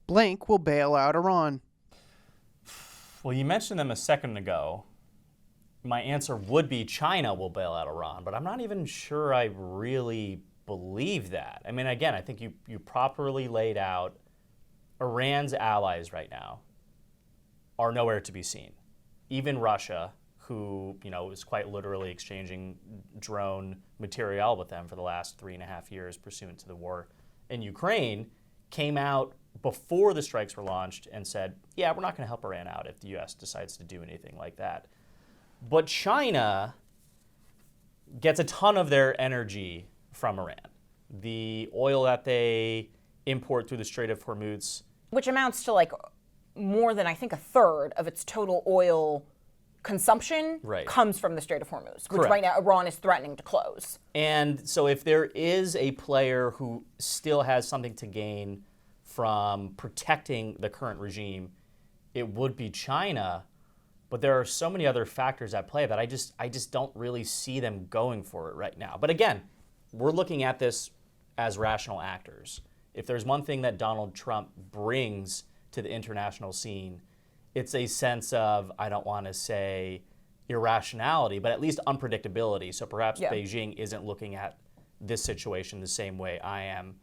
blank will bail out Iran. Well, you mentioned them a second ago. My answer would be China will bail out Iran, but I'm not even sure I really believe that. I mean, again, I think you properly laid out Iran's allies right now are nowhere to be seen. Even Russia, who is quite literally exchanging drone material with them for the last 3.5 years pursuant to the war in Ukraine, came out before the strikes were launched and said, yeah, we're not going to help Iran out if the U.S. decides to do anything like that. But China gets a ton of their energy from Iran. The oil that they import through the Strait of Hormuz, which amounts to like more than, I think, a third of its total oil consumption comes from the Strait of Hormuz, which right now Iran is threatening to close. And so if there is a player who still has something to gain from protecting the current regime, it would be China. But there are so many other factors at play that I just don't really see them going for it right now. But again, we're looking at this as rational actors. If there's one thing that Donald Trump brings to the international scene, it's a sense of, I don't want to say irrationality, but at least unpredictability. So perhaps Beijing isn't looking at this situation the same way I am